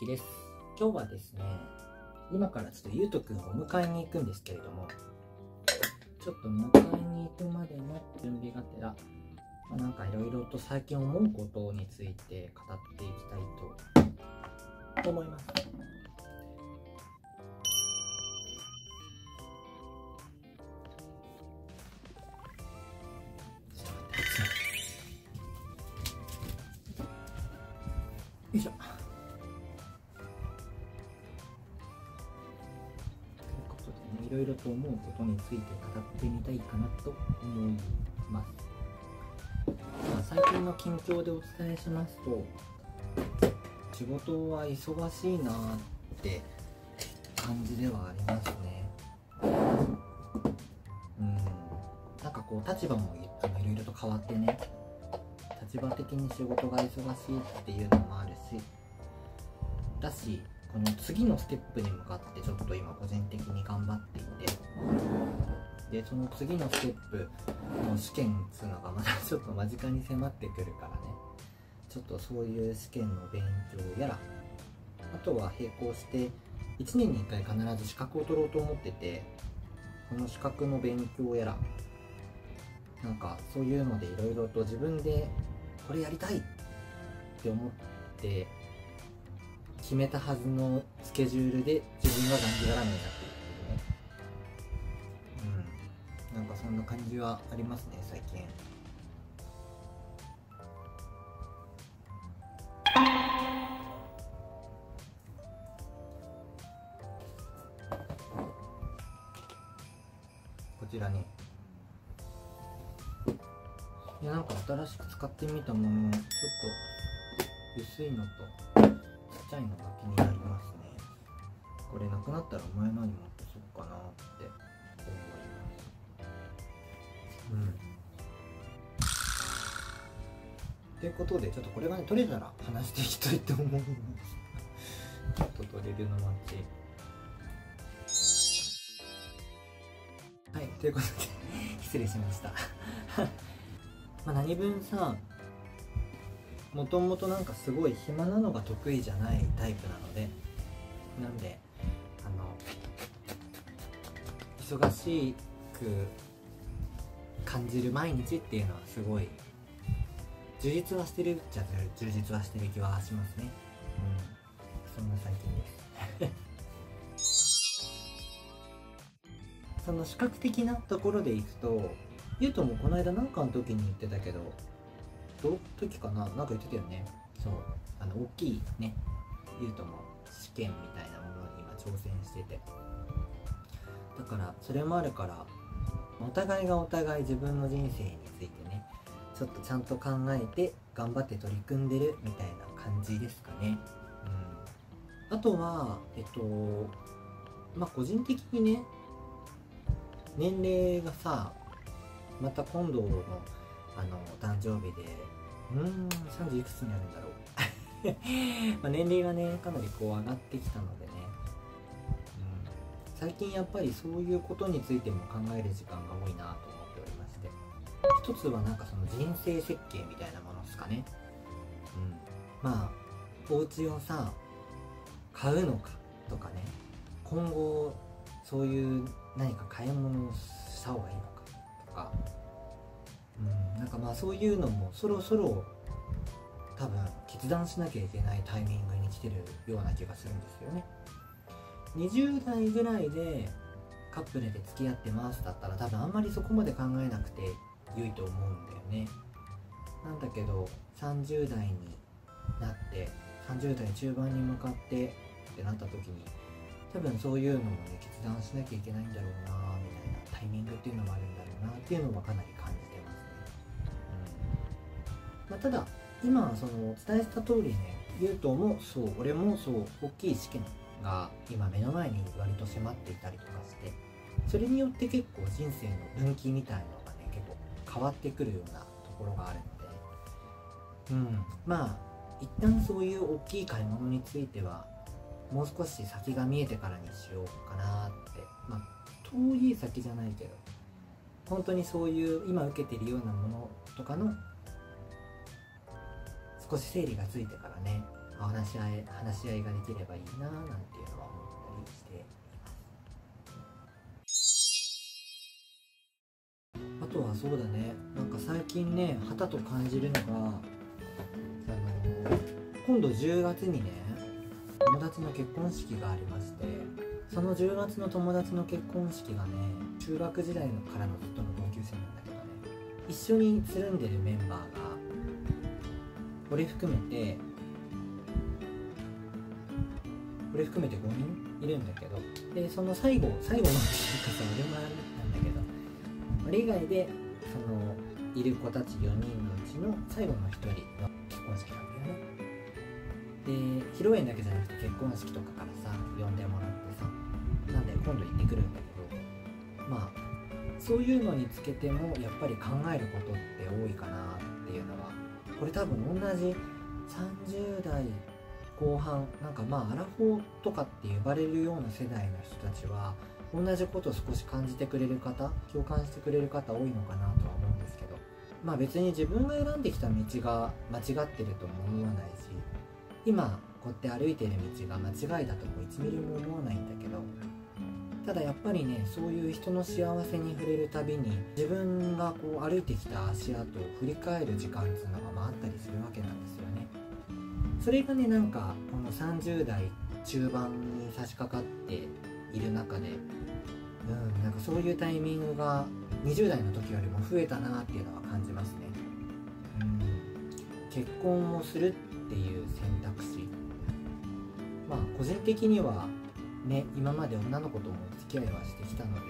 きです。今日はですね、今からちょっとゆうとくんをお迎えに行くんですけれども、ちょっと迎えに行くまでの準備がてら、なんかいろいろと最近思うことについて語っていきたいと思います。よいしょ。ということでね、いろいろと思うことについて語ってみたいかなと思います。最近の近況でお伝えしますと、仕事は忙しいなーって感じではありますね。なんかこう立場もいろいろと変わってね、立場的に仕事が忙しいっていうのもあるし、この次のステップに向かってちょっと今個人的に頑張っていて、でその次のステップの試験っていうのがまたちょっと間近に迫ってくるからね、ちょっとそういう試験の勉強やら、あとは並行して1年に1回必ず資格を取ろうと思ってて、その資格の勉強やら、なんかそういうのでいろいろと自分でこれやりたいって思って決めたはずのスケジュールで自分ががんじがらめになっているっていうね、なんかそんな感じはありますね最近。こちらになんか新しく使ってみたもの、ちょっと薄いのとちっちゃいのが気になりますね。これなくなったらお前のに持ってそっかなって思います。ということで、ちょっとこれがね取れたら話していきたいと思います。ちょっと取れるの待ち。はい、ということで失礼しました何分さ、もともとなんかすごい暇なのが得意じゃないタイプなので、なんで忙しく感じる毎日っていうのはすごい充実はしてるっちゃ充実はしてる気はしますね。そんな最近ですその視覚的なところでいくと、ゆうともこの間なんかの時に言ってたけど、どの時かな、なんか言ってたよね。そう、大きいね、ゆうとも試験みたいなものに今挑戦してて、だからそれもあるから、お互いがお互い自分の人生についてね、ちょっとちゃんと考えて頑張って取り組んでるみたいな感じですかね。あとは個人的にね、年齢がさ、また今度の誕生日で30いくつになるんだろう年齢がねかなりこう上がってきたのでね、最近やっぱりそういうことについても考える時間が多いなと思っておりまして、一つはなんかその人生設計みたいなものですかね。お家をさ買うのかとかね、今後そういう何か買い物をした方がいいのかとか、なんかそういうのもそろそろ多分決断しなきゃいけないタイミングに来てるような気がするんですよね。20代ぐらいでカップルで付き合ってますだったら多分あんまりそこまで考えなくて良いと思うんだよね。なんだけど30代になって30代中盤に向かってってなった時に、多分そういうのもね決断しなきゃいけないんだろうなみたいなタイミングっていうのもあるんだろうなっていうのはかなり感じてますね。ただ今そのお伝えした通りね、ゆうともそう、俺もそう、大きい試験が今目の前に割と迫っていたりとかして、それによって結構人生の分岐みたいのがね結構変わってくるようなところがあるので、一旦そういう大きい買い物についてはもう少し先が見えてからにしようかなって、遠い先じゃないけど本当にそういう今受けてるようなものとかの少し整理がついてからね話し合いができればいいななんていうのは思ったりしています。あとはそうだね、なんか最近ねはたと感じるのが、今度10月にね友達の結婚式がありまして、その10月の友達の結婚式がね、中学時代からのずっとの同級生なんだけどね、一緒につるんでるメンバーが俺含めて5人いるんだけど、でその最後のっていうかさ、俺もなんだけど、俺以外でそのいる子たち4人のうちの最後の1人の結婚式なんだよね。で披露宴だけじゃなくて結婚式とかからさ呼んでもらってさ、なんで今度行ってくるんだけど、まあそういうのにつけてもやっぱり考えることって多いかなっていうのは、これ多分同じ30代後半、なんかまあアラフォーとかって呼ばれるような世代の人たちは同じことを少し感じてくれる方、共感してくれる方多いのかなとは思うんですけど、まあ別に自分が選んできた道が間違ってるとも思わないし、今こうやって歩いてる道が間違いだとも1ミリも思わないんだけど、ただやっぱりね、そういう人の幸せに触れるたびに自分がこう歩いてきた足跡を振り返る時間っていうのがあったりするわけなんですよね。それがね、なんかこの30代中盤に差し掛かっている中で、なんかそういうタイミングが20代の時よりも増えたなっていうのは感じますね。結婚をするっていう選択肢、まあ個人的にはね、今まで女の子とも付き合いはしてきたので、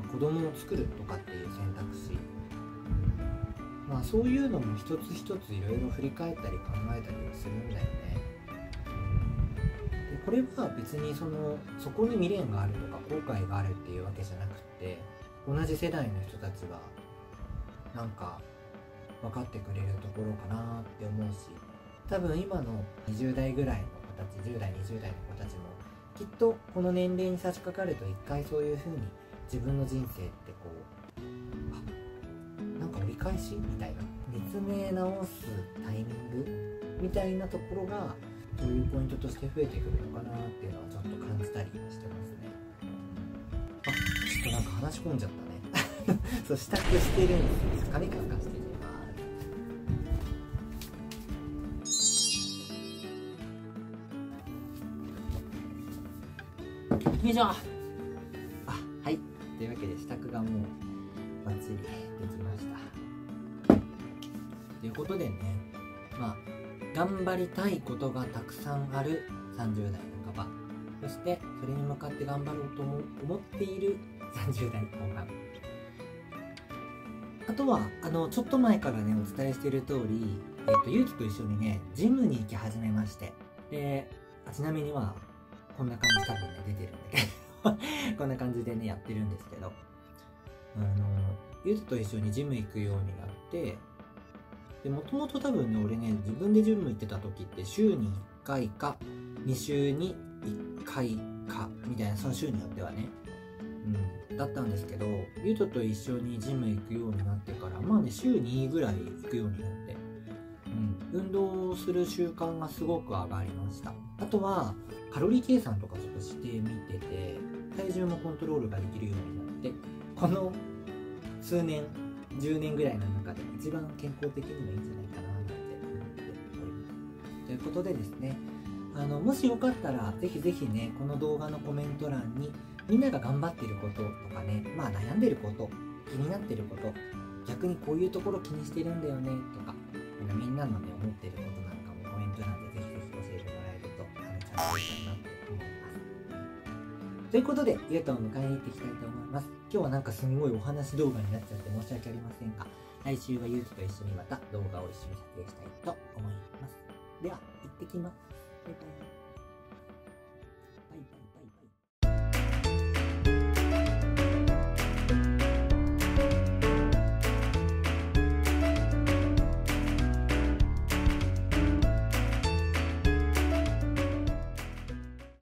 子供を作るとかっていう選択肢、まあそういうのも一つ一ついろいろ振り返ったり考えたりはするんだよね。でこれは別にそこに未練があるとか後悔があるっていうわけじゃなくって、同じ世代の人たちはなんか分かってくれるところかなって思うし、多分今の20代ぐらいの子たち、10代20代の子たちもきっとこの年齢に差し掛かると一回そういう風に自分の人生ってこうなんか折り返しみたいな、見つめ直すタイミングみたいなところがそういうポイントとして増えてくるのかなっていうのはちょっと感じたりしてますね。ちょっとなんか話し込んじゃったねそう支度してるんですよ。髪乾かしてね。よいしょ。はい、というわけで支度がもうバッチリできました。ということでね、まあ頑張りたいことがたくさんある30代半ば、そしてそれに向かって頑張ろうと思っている30代後半。あとはちょっと前からねお伝えしている通り、ゆうきと一緒にねジムに行き始めまして、でちなみにはこんな感じ、多分ね出てるんだけどこんな感じでねやってるんですけど、ゆずと一緒にジム行くようになって、でもともと多分ね俺ね自分でジム行ってた時って週に1回か2週に1回かみたいな、その週によってはね、だったんですけど、ゆずと一緒にジム行くようになってからまあね週2ぐらい行くようになって、運動する習慣がすごく上がりました。あとはカロリー計算とかちょっとしてみてて、体重もコントロールができるようになって、この数年10年ぐらいの中で一番健康的にもいいんじゃないかななんて思っております。ということでですね、もしよかったらぜひぜひねこの動画のコメント欄にみんなが頑張ってることとかね、まあ悩んでること、気になってること、逆にこういうところ気にしてるんだよねとか、みんなのね思ってることなんかもコメント欄でぜひぜひ教えてもらえるとチャンネルしたいなって思います。ということでゆうとを迎えに行っていきたいと思います。今日はなんかすんごいお話動画になっちゃって申し訳ありませんが、来週はゆうきと一緒にまた動画を一緒に撮影したいと思います。では行ってきます。バイバイ。